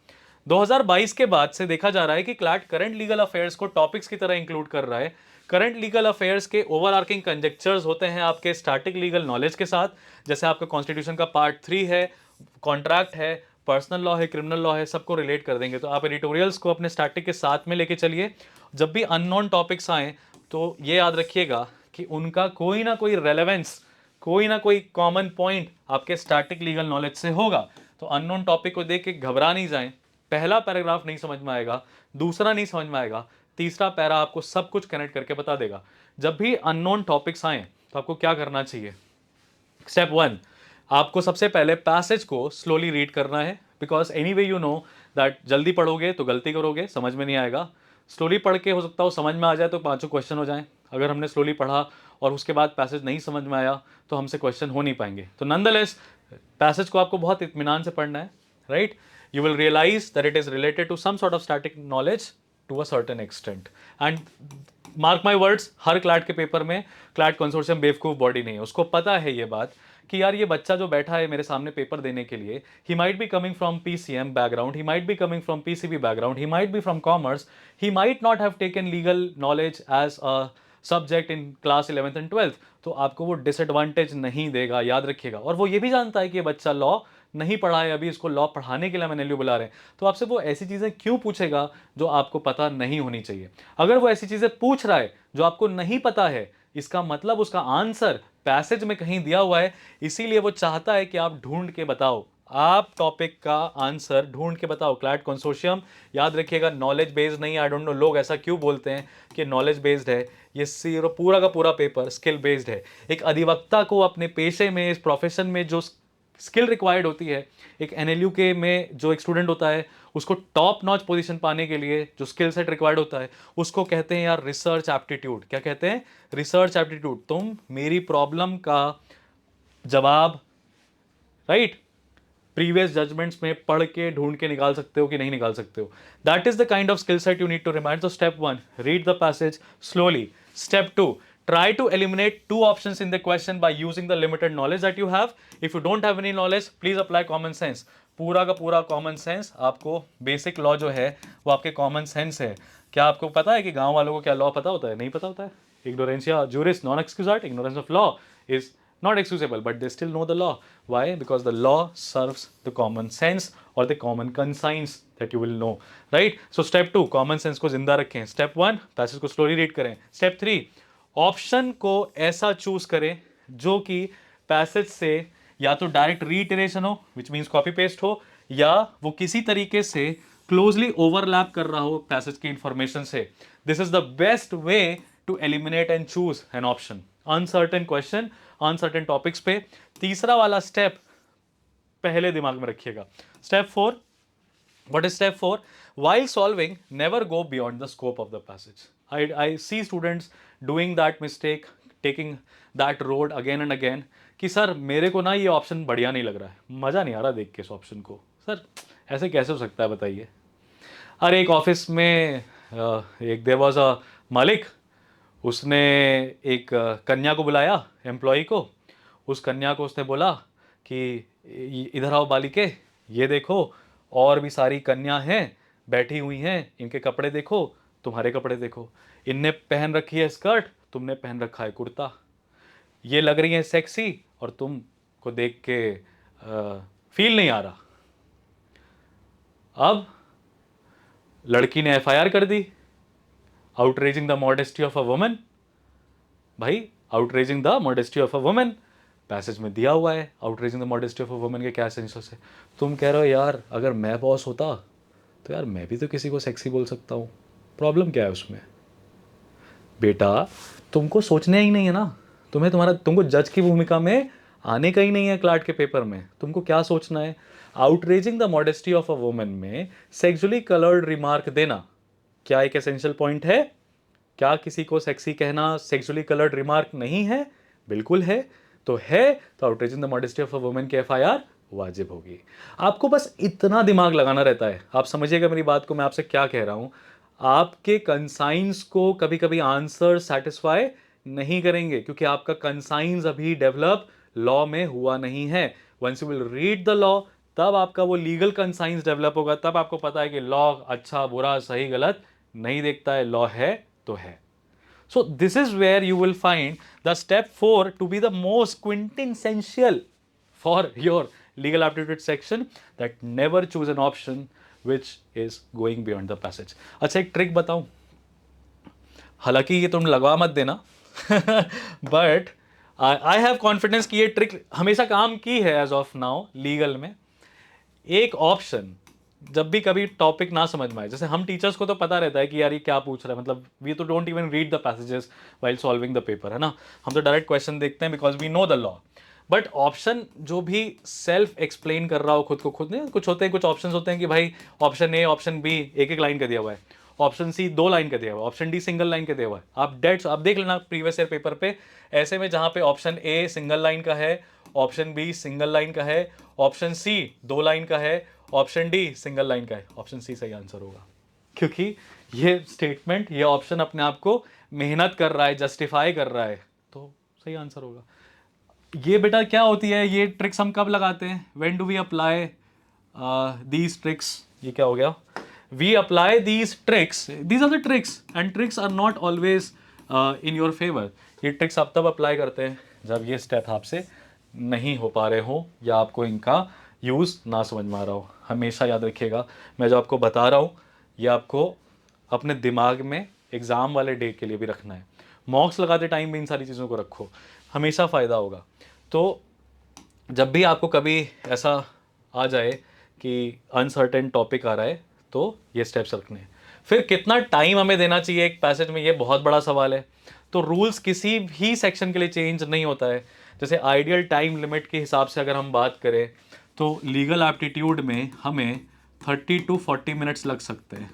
[SPEAKER 1] 2022 के बाद से देखा जा रहा है कि क्लैट करंट लीगल अफेयर्स को टॉपिक्स की तरह इंक्लूड कर रहा है। करंट लीगल अफेयर्स के ओवरआर्किंग कंजेक्चर्स होते हैं आपके स्टैटिक लीगल नॉलेज के साथ। जैसे आपका कॉन्स्टिट्यूशन का पार्ट 3 है, कॉन्ट्रैक्ट है, पर्सनल लॉ है, क्रिमिनल लॉ है, सबको रिलेट कर देंगे। तो आप एडिटोरियल्स को अपने स्टैटिक के साथ में लेके चलिए। जब भी अननोन टॉपिक्स आए तो ये याद रखिएगा कि उनका कोई ना कोई रेलेवेंस, कोई ना कोई कॉमन पॉइंट आपके स्टैटिक लीगल नॉलेज से होगा। तो अननोन टॉपिक को देख के घबरा नहीं जाएं, पहला पैराग्राफ नहीं समझ में आएगा, दूसरा नहीं समझ में आएगा, तीसरा पैरा आपको सब कुछ कनेक्ट करके बता देगा। जब भी अननोन टॉपिक्स आए तो आपको क्या करना चाहिए? स्टेप 1, आपको सबसे पहले पैसेज को स्लोली रीड करना है, because any way you know that जल्दी पढ़ोगे तो गलती करोगे, समझ में नहीं आएगा। स्लोली पढ़ के हो सकता हो समझ में आ जाए तो पांचों क्वेश्चन हो जाएं। अगर हमने स्लोली पढ़ा और उसके बाद पैसेज नहीं समझ में आया तो हमसे क्वेश्चन हो नहीं पाएंगे। तो नॉनदलेस पैसेज को आपको बहुत इत्मीनान से पढ़ना है, right? You will realize that it is related to some sort of static knowledge to a certain extent. And mark my words, हर क्लैट के पेपर में क्लैट कंसोर्शियम बेवकूफ़ बॉडी नहीं है। उसको पता है ये बात कि यार ये बच्चा जो बैठा है मेरे सामने पेपर देने के लिए, he might be coming from PCM background, he might be coming from PCB background, he might be from commerce, he might not have taken legal knowledge as a subject in class 11th and 12th। तो आपको वो disadvantage नहीं देगा, याद रखिएगा। और वो ये भी जानता है कि ये बच्चा लॉ नहीं पढ़ा है अभी, इसको लॉ पढ़ाने के लिए मैंने एनएलयू बुला रहे हैं, तो आपसे वो ऐसी चीज़ें क्यों पूछेगा जो आपको पता नहीं होनी चाहिए। अगर वो ऐसी चीज़ें पूछ रहा है जो आपको नहीं पता है, इसका मतलब उसका आंसर पैसेज में कहीं दिया हुआ है, इसीलिए वो चाहता है कि आप ढूंढ के बताओ, आप टॉपिक का आंसर ढूंढ के बताओ। क्लैट कंसोर्शियम याद रखिएगा नॉलेज बेस्ड नहीं। आई डोंट नो लोग ऐसा क्यों बोलते हैं कि नॉलेज बेस्ड है, ये सिर्फ पूरा का पूरा पेपर स्किल बेस्ड है। एक अधिवक्ता को अपने पेशे में, इस प्रोफेशन में जो स्किल रिक्वायर्ड होती है, एक एनएलयू के में जो एक स्टूडेंट होता है उसको टॉप नॉच पोजीशन पाने के लिए जो स्किल सेट रिक्वायर्ड होता है, उसको कहते हैं यार रिसर्च एप्टीट्यूड। क्या कहते हैं? Research aptitude. तुम मेरी प्रॉब्लम का जवाब, राइट, प्रीवियस जजमेंट्स में पढ़ के ढूंढ के निकाल सकते हो कि नहीं निकाल सकते हो। That is the kind of skill set you need to remind. तो step 1, read the passage slowly. Step 2, try to eliminate two options in the question by using the limited knowledge that you have. If you don't have any knowledge, please apply common sense. पूरा का पूरा common sense. आपको basic law जो है वो आपके common sense है। क्या आपको पता है कि गांव वालों को क्या लॉ पता होता है? नहीं पता होता है। इग्नोरेंशिया जुरिस non excusable, ignorance of law is not excusable, but they still know the law. Why? Because the law serves the common sense or the common conscience that you will know, right? So step 2, common sense को जिंदा रखें। step 1, passage को slowly read करें। step 3, option को ऐसा choose करें जो कि पैसेज से या तो डायरेक्ट रीइटरेशन हो, विच मीन्स कॉपी पेस्ट हो, या वो किसी तरीके से क्लोजली ओवरलैप कर रहा हो पैसेज की इंफॉर्मेशन से। This is the best way to eliminate and choose an option. Uncertain question, uncertain topics पे तीसरा वाला स्टेप पहले दिमाग में रखिएगा। Step 4, what is step 4? While solving, never go beyond the scope of the passage. I see students doing that mistake, taking that road again and again कि sir मेरे को ना ये ऑप्शन बढ़िया नहीं लग रहा है, मज़ा नहीं आ रहा देख के इस ऑप्शन को, सर ऐसे कैसे हो सकता है बताइए। अरे एक ऑफिस में एक देयर वाज अ मालिक, उसने एक कन्या को बुलाया, एम्प्लॉय को। उस कन्या को उसने बोला कि इधर आओ बालिके, ये देखो और भी सारी कन्या हैं बैठी हुई हैं, इनके कपड़े देखो, तुम्हारे कपड़े देखो, इनने पहन रखी है स्कर्ट, तुमने पहन रखा है कुर्ता, ये लग रही है सेक्सी और तुमको देख के फील नहीं आ रहा। अब लड़की ने एफआईआर कर दी, outraging the modesty of a woman. भाई outraging the modesty of a woman passage में दिया हुआ है, outraging the modesty of a woman के क्या सेंसेस है। तुम कह रहे हो यार अगर मैं बॉस होता तो यार मैं भी तो किसी को सेक्सी बोल सकता हूँ, प्रॉब्लम क्या है उसमें? बेटा तुमको सोचना ही नहीं है ना, तुमको जज की भूमिका में आने का ही नहीं है क्लाट के पेपर में। तुमको क्या सोचना है? Outraging the modesty of a woman में सेक्सुअली कलर्ड रिमार्क देना क्या एक एसेंशियल पॉइंट है? क्या किसी को सेक्सी कहना सेक्सुअली कलर्ड रिमार्क नहीं है? बिल्कुल है। तो outraging the modesty of a woman की एफआईआर वाजिब होगी। आपको बस इतना दिमाग लगाना रहता है। आप समझिएगा मेरी बात को, मैं आपसे क्या कह रहा हूं। आपके कंसाइंस को कभी कभी आंसर सेटिस्फाई नहीं करेंगे क्योंकि आपका कंसाइंस अभी डेवलप लॉ में हुआ नहीं है। Once you will read the law, तब आपका वो लीगल कंसाइंस डेवलप होगा, तब आपको पता है कि लॉ अच्छा बुरा सही गलत नहीं देखता है, लॉ है तो है। So this is where you will find the step 4 to be the most quintessential for your legal aptitude section, that never choose an option which is going beyond the passage. अच्छा एक trick बताऊं, हालांकि ये तुम लगवा मत देना but I have confidence कि ये ट्रिक हमेशा काम की है एज ऑफ नाउ लीगल में। एक ऑप्शन जब भी कभी टॉपिक ना समझ में आए, जैसे हम टीचर्स को तो पता रहता है कि यार ये क्या पूछ रहा है, मतलब वी तो don't even read the passages while solving the paper, है ना, हम तो डायरेक्ट क्वेश्चन देखते हैं because we know the law. But option जो भी सेल्फ एक्सप्लेन कर रहा हो खुद को खुद, नहीं कुछ होते हैं, कुछ ऑप्शन होते हैं कि भाई ऑप्शन ए ऑप्शन बी एक एक लाइन का दिया हुआ है, ऑप्शन सी 2 लाइन का दिया हुआ है, ऑप्शन डी सिंगल लाइन का दिया हुआ है, आप देख लेना प्रीवियस ईयर पेपर पे, ऐसे में जहां पे ऑप्शन ए सिंगल लाइन का है, ऑप्शन बी सिंगल लाइन का है, ऑप्शन सी 2 लाइन का है, ऑप्शन डी सिंगल लाइन का है, ऑप्शन सी सही आंसर होगा, क्योंकि ये स्टेटमेंट, ये ऑप्शन अपने आप को मेहनत कर रहा है, जस्टिफाई कर रहा है, तो सही आंसर होगा। ये बेटा क्या होती है, ये ट्रिक्स हम कब लगाते हैं, when do we apply these tricks, ये क्या हो गया, we apply these tricks, these are the tricks and tricks are not always in your favour. ये ट्रिक्स आप तब अप्लाई करते हैं जब ये स्टेप आपसे नहीं हो पा रहे हो या आपको इनका यूज़ ना समझ में आ रहा हो। हमेशा याद रखिएगा, मैं जो आपको बता रहा हूँ ये आपको अपने दिमाग में एग्ज़ाम वाले डे के लिए भी रखना है, मॉक्स लगाते टाइम भी इन सारी चीज़ों को रखो, हमेशा फ़ायदा होगा। तो जब भी आपको कभी ऐसा आ जाए कि अनसर्टेन टॉपिक आ रहा है तो ये स्टेप्स रखने हैं। फिर कितना टाइम हमें देना चाहिए एक पैसेज में, ये बहुत बड़ा सवाल है। तो रूल्स किसी भी सेक्शन के लिए चेंज नहीं होता है। जैसे आइडियल टाइम लिमिट के हिसाब से अगर हम बात करें तो लीगल एप्टीट्यूड में हमें 30 to 40 मिनट्स लग सकते हैं,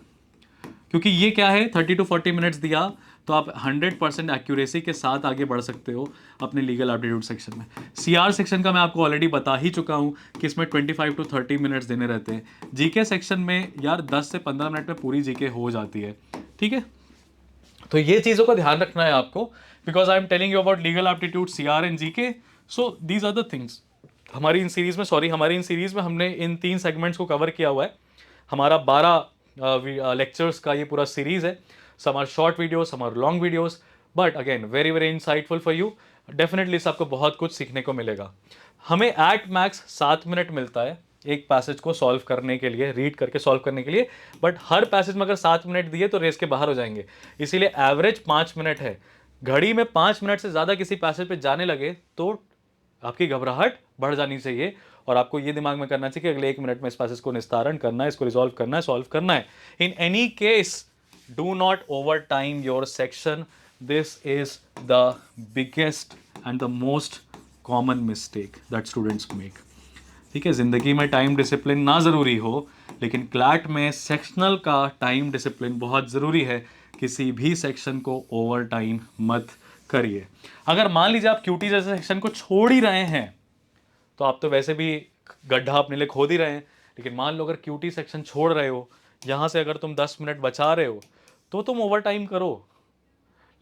[SPEAKER 1] क्योंकि ये क्या है, 30 to 40 मिनट्स दिया तो आप 100% एक्यूरेसी के साथ आगे बढ़ सकते हो अपने लीगल एप्टीट्यूड सेक्शन में। सीआर सेक्शन का मैं आपको ऑलरेडी बता ही चुका हूँ कि इसमें 25 to 30 मिनट्स देने रहते हैं। जीके सेक्शन में यार 10 से 15 मिनट में पूरी जीके हो जाती है, ठीक है। तो ये चीज़ों का ध्यान रखना है आपको, because I am telling you about legal aptitude, CR and GK, so these are the things. हमारी इन सीरीज़ में हमने इन 3 सेगमेंट्स को कवर किया हुआ है। हमारा 12 लेक्चर्स का ये पूरा सीरीज़ है। Some are short videos, some are long videos, but again very very insightful for you. Definitely इससे आपको बहुत कुछ सीखने को मिलेगा। हमें एट मैक्स 7 मिनट मिलता है एक पैसेज को सॉल्व करने के लिए, रीड करके सॉल्व करने के लिए, बट हर पैसेज में अगर 7 मिनट दिए तो रेस के बाहर हो जाएंगे, इसीलिए एवरेज 5 मिनट है। घड़ी में 5 मिनट से ज़्यादा किसी पैसेज पे जाने लगे तो आपकी घबराहट बढ़ जानी चाहिए, और आपको ये दिमाग में करना चाहिए कि अगले 1 मिनट में इस पैसेज को निस्तारण करना है, इसको रिजॉल्व करना है, सॉल्व करना है। In any case do not over time your section, this is the biggest and the most common mistake that students make. ठीक है, ज़िंदगी में टाइम डिसिप्लिन ना ज़रूरी हो, लेकिन क्लैट में सेक्शनल का टाइम डिसिप्लिन बहुत ज़रूरी है। किसी भी सेक्शन को ओवर टाइम मत करिए। अगर मान लीजिए आप क्यूटी जैसे सेक्शन को छोड़ ही रहे हैं तो आप तो वैसे भी गड्ढा अपने लिए खोद ही रहे हैं, लेकिन मान लो अगर क्यूटी सेक्शन छोड़ रहे हो, यहाँ से अगर तुम 10 मिनट बचा रहे हो तो तुम ओवर टाइम करो।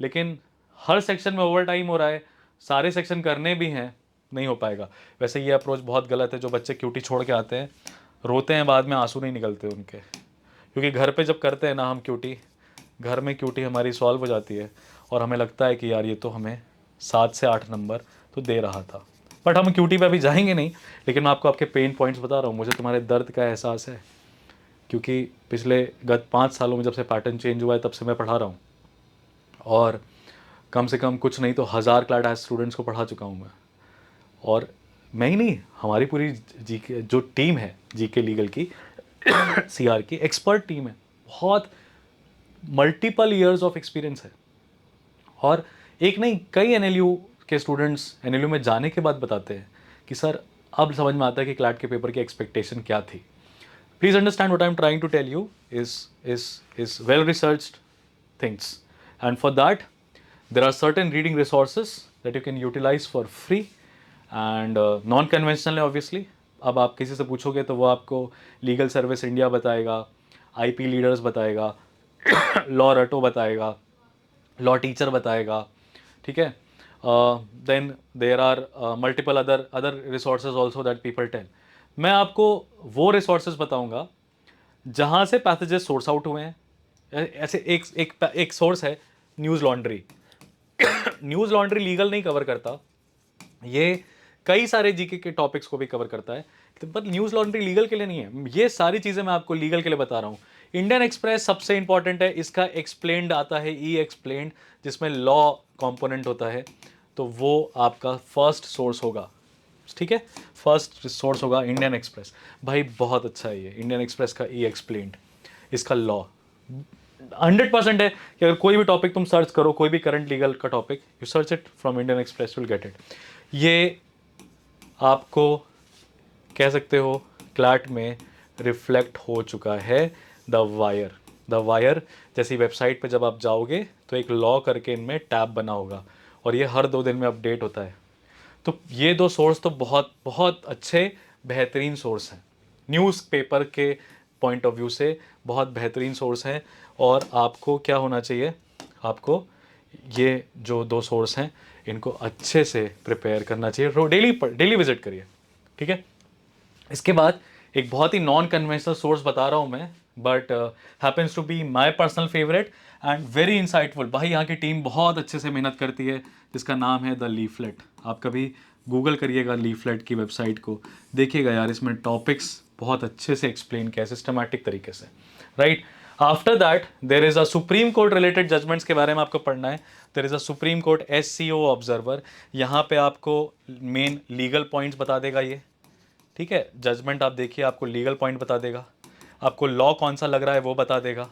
[SPEAKER 1] लेकिन हर सेक्शन में ओवर टाइम हो रहा है, सारे सेक्शन करने भी हैं, नहीं हो पाएगा। वैसे ये अप्रोच बहुत गलत है। जो बच्चे क्यूटी छोड़ के आते हैं रोते हैं, बाद में आंसू नहीं निकलते उनके, क्योंकि घर पे जब करते हैं ना हम क्यूटी, घर में क्यूटी हमारी सॉल्व हो जाती है और हमें लगता है कि यार ये तो हमें 7 से 8 नंबर तो दे रहा था। बट हम क्यूटी पे अभी जाएंगे नहीं, लेकिन मैं आपको आपके पेन पॉइंट्स बता रहा हूँ। मुझे तुम्हारे दर्द का एहसास है, क्योंकि पिछले गत 5 सालों में जब से पैटर्न चेंज हुआ है तब से मैं पढ़ा रहा हूँ, और कम से कम कुछ नहीं तो 1000 क्लैट हाउस स्टूडेंट्स को पढ़ा चुका हूँ मैं। और मैं ही नहीं, हमारी पूरी जीके जो टीम है, जीके लीगल की सीआर की एक्सपर्ट टीम है, बहुत मल्टीपल ईयर्स ऑफ एक्सपीरियंस है। और एक नहीं, कई एनएलयू के स्टूडेंट्स एनएलयू में जाने के बाद बताते हैं कि सर अब समझ में आता है कि क्लैट के पेपर की एक्सपेक्टेशन क्या थी। Please understand what I am trying to tell you is well researched things, and for that there are certain reading resources that you can utilize for free and non conventional है obviously। अब आप किसी से पूछोगे तो वो आपको legal service India बताएगा, आईपी लीडर्स बताएगा, लॉ रटो बताएगा, लॉ टीचर बताएगा, ठीक है। Then there are multiple other resources also that people tell. मैं आपको वो रिसोर्सेज बताऊंगा जहाँ से पैसेजेस सोर्स आउट हुए हैं। ऐसे एक सोर्स है news laundry. News laundry legal नहीं कवर करता, ये कई सारे जीके के टॉपिक्स को भी कवर करता है, पर न्यूज़ लॉन्ड्री लीगल के लिए नहीं है। ये सारी चीज़ें मैं आपको लीगल के लिए बता रहा हूँ। इंडियन एक्सप्रेस सबसे इंपॉर्टेंट है, इसका एक्सप्लेन्ड आता है, ई एक्सप्लेन्ड, जिसमें लॉ कंपोनेंट होता है, तो वो आपका फर्स्ट सोर्स होगा। ठीक है। फर्स्ट सोर्स होगा इंडियन एक्सप्रेस। भाई बहुत अच्छा है ये इंडियन एक्सप्रेस का ई एक्सप्लेन्ड, इसका लॉ 100% है कि अगर कोई भी टॉपिक तुम सर्च करो, कोई भी करंट लीगल का topic, you search it from Indian express, will get it. ये आपको कह सकते हो क्लैट में रिफ्लेक्ट हो चुका है। द वायर जैसी वेबसाइट पे जब आप जाओगे तो एक लॉ करके इनमें टैब बना होगा और ये हर 2 दिन में अपडेट होता है। तो ये 2 सोर्स तो बहुत बहुत अच्छे बेहतरीन सोर्स हैं, न्यूज़पेपर के पॉइंट ऑफ व्यू से बहुत बेहतरीन सोर्स हैं। और आपको क्या होना चाहिए, आपको ये जो 2 सोर्स हैं इनको अच्छे से प्रिपेयर करना चाहिए, डेली विजिट करिए, ठीक है। इसके बाद एक बहुत ही नॉन कन्वेंशनल सोर्स बता रहा हूँ मैं, but happens to be my personal favourite and very insightful. भाई यहाँ की टीम बहुत अच्छे से मेहनत करती है, जिसका नाम है द लीफलेट। आप कभी गूगल करिएगा लीफलेट की वेबसाइट को, देखिएगा यार, इसमें टॉपिक्स बहुत अच्छे से एक्सप्लेन किया है सिस्टमैटिक तरीके से, right. After that there is a supreme court related judgments के बारे में आपको पढ़ना है। There is a supreme court SCO observer, यहाँ पे आपको मेन लीगल पॉइंट्स बता देगा ये, ठीक है। जजमेंट आप देखिए, आपको लीगल पॉइंट बता देगा, आपको लॉ कौन सा लग रहा है वो बता देगा,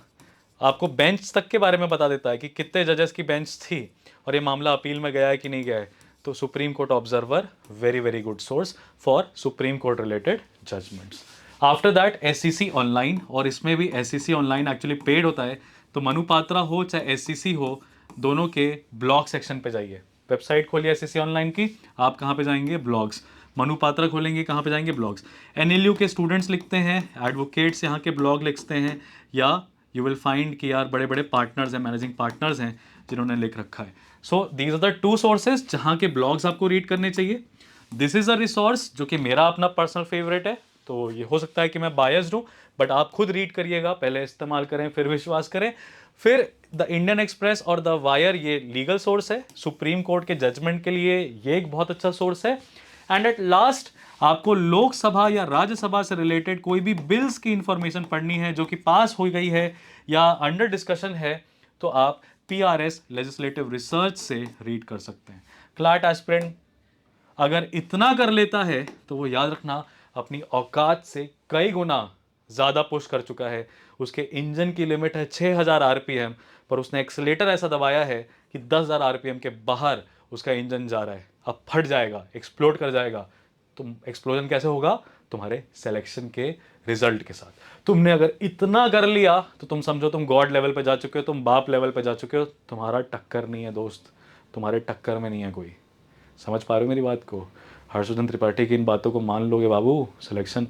[SPEAKER 1] आपको बेंच तक के बारे में बता देता है कि कितने जजेस की बेंच थी और ये मामला अपील में गया है कि नहीं गया है। तो supreme court observer very very good source for supreme court related judgments. After that SCC online, और इसमें भी SCC ऑनलाइन एक्चुअली पेड होता है। तो मनु पात्रा हो चाहे SCC हो, दोनों के ब्लॉग सेक्शन पे जाइए। वेबसाइट खोलिए SCC ऑनलाइन की, आप कहाँ पे जाएंगे, ब्लॉग्स। मनु पात्रा खोलेंगे, कहाँ पे जाएंगे, ब्लॉग्स। NLU के स्टूडेंट्स लिखते हैं, एडवोकेट्स यहाँ के ब्लॉग लिखते हैं, या यू विल फाइंड कि यार बड़े बड़े पार्टनर्स हैं, मैनेजिंग पार्टनर्स हैं जिन्होंने लिख रखा है। So these are the 2 sources जहाँ के ब्लॉग्स आपको रीड करने चाहिए। दिस इज़ अ रिसोर्स जो कि मेरा अपना पर्सनल फेवरेट है, तो ये हो सकता है कि मैं बायस्ड हूँ, बट आप खुद रीड करिएगा, पहले इस्तेमाल करें फिर विश्वास करें। फिर द इंडियन एक्सप्रेस और द वायर, ये लीगल सोर्स है सुप्रीम कोर्ट के जजमेंट के लिए, ये एक बहुत अच्छा सोर्स है। एंड एट लास्ट, आपको लोकसभा या राज्यसभा से रिलेटेड कोई भी बिल्स की इंफॉर्मेशन पढ़नी है जो कि पास हो गई है या अंडर डिस्कशन है, तो आप PRS लेजिस्लेटिव रिसर्च से रीड कर सकते हैं। क्लैट एस्पिरेंट अगर इतना कर लेता है तो वो याद रखना अपनी औकात से कई गुना ज़्यादा पुश कर चुका है। उसके इंजन की लिमिट है 6000 RPM, पर उसने एक्सीलेटर ऐसा दबाया है कि 10,000 RPM के बाहर उसका इंजन जा रहा है। अब फट जाएगा, एक्सप्लोड कर जाएगा। तुम एक्सप्लोजन कैसे होगा, तुम्हारे सिलेक्शन के रिजल्ट के साथ। तुमने अगर इतना कर लिया तो तुम समझो तुम गॉड लेवल पे जा चुके हो, तुम बाप लेवल पे जा चुके हो। तुम्हारा टक्कर नहीं है दोस्त, तुम्हारे टक्कर में नहीं है कोई। समझ पा रहे हो मेरी बात को? हर्षवर्धन त्रिपाठी की इन बातों को मान लोगे बाबू, सिलेक्शन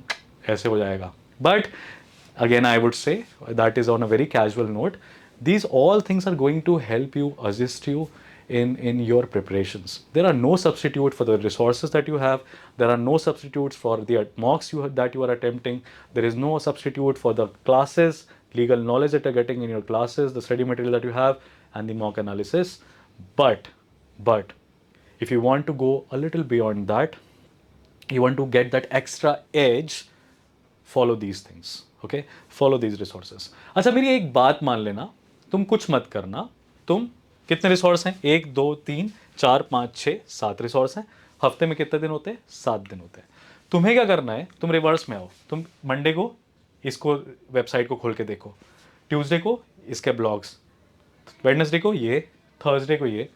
[SPEAKER 1] ऐसे हो जाएगा। But again I would say that is on a very casual note. These all things are going to help you, assist you in your preparations. There are no substitute for the resources that you have. There are no substitutes for the mocks that you are attempting. There is no substitute for the classes, legal knowledge that you're getting in your classes, the study material that you have, and the mock analysis. But if you want to go a little beyond that, you want to get that extra edge, follow these things, okay, follow these resources. अच्छा मेरी एक बात मान लेना, तुम कुछ मत करना। तुम कितने रिसोर्स हैं, 1 2 3 4 5 6 7 रिसोर्स हैं। हफ्ते में कितने दिन होते हैं, 7 दिन होते हैं। तुम्हें क्या करना है, तुम रिवर्स में आओ। तुम मंडे को इसको वेबसाइट को खोल के देखो, ट्यूसडे को इसके ब्लॉग्स, वेडनेसडे को ये, थर्सडे को ये,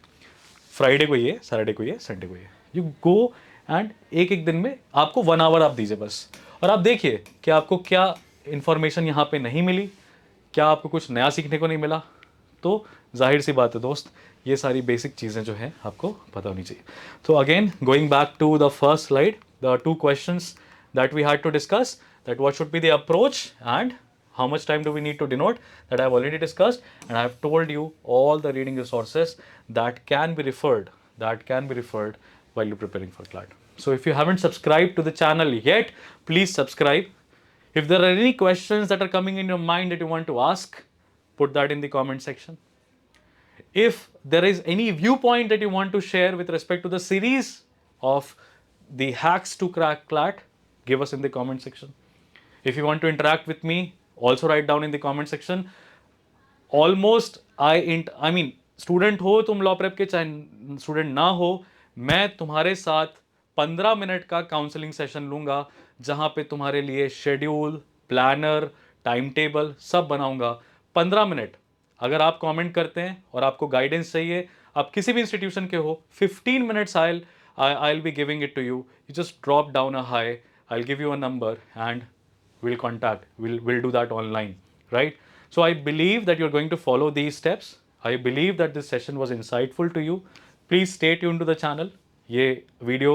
[SPEAKER 1] फ्राइडे को ये, सैटरडे को ये, संडे को ये। यू गो एंड एक एक दिन में आपको 1 आवर आप दीजिए बस, और आप देखिए कि आपको क्या इन्फॉर्मेशन यहाँ पे नहीं मिली, क्या आपको कुछ नया सीखने को नहीं मिला। तो जाहिर सी बात है दोस्त, ये सारी बेसिक चीज़ें जो हैं आपको पता होनी चाहिए। तो again going back to the first slide, the 2 questions that we had to discuss, that what should be the approach and how much time do we need to denote, that I have already discussed, and I have told you all the reading resources that can be referred while you're preparing for CLAT. So if you haven't subscribed to the channel yet, please subscribe. If there are any questions that are coming in your mind that you want to ask, put that in the comment section. If there is any viewpoint that you want to share with respect to the series of the hacks to crack CLAT, give us in the comment section. If you want to interact with me, also write down in the comment section. Almost I mean, student हो तुम law prep के, चाहे student ना हो, मैं तुम्हारे साथ 15 minute का काउंसलिंग सेशन लूँगा, जहाँ पे तुम्हारे लिए शेड्यूल, प्लानर, टाइम टेबल सब बनाऊँगा। 15 मिनट। अगर आप कमेंट करते हैं और आपको गाइडेंस चाहिए, आप किसी भी इंस्टीट्यूशन के हो, 15 minutes I'll be giving it to you. You just drop down a hi, I'll give you a number and we'll contact. We'll do that online, right? So I believe that you're going to follow these steps. I believe that this session was insightful to you. Please stay tuned to the channel. ये video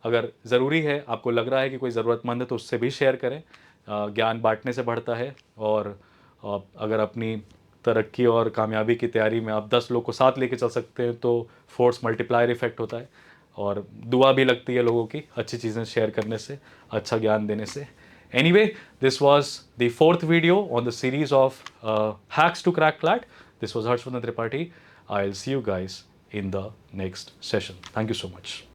[SPEAKER 1] अगर ज़रूरी है, आपको लग रहा है कि कोई ज़रूरतमंद है, तो उससे भी शेयर करें। ज्ञान बांटने से बढ़ता है। और अगर अपनी तरक्की और कामयाबी की तैयारी में आप 10 लोग को साथ लेके चल सकते हैं, तो फोर्स मल्टीप्लायर इफेक्ट होता है। और दुआ भी लगती है लोगों की अच्छी चीज़ें शेयर करने से, अच्छा ज्ञान देने से। Anyway, this was the fourth video on the series of hacks to crack CLAT. This was Harshvardhan Tripathi. I'll see you guys in the next session. Thank you so much.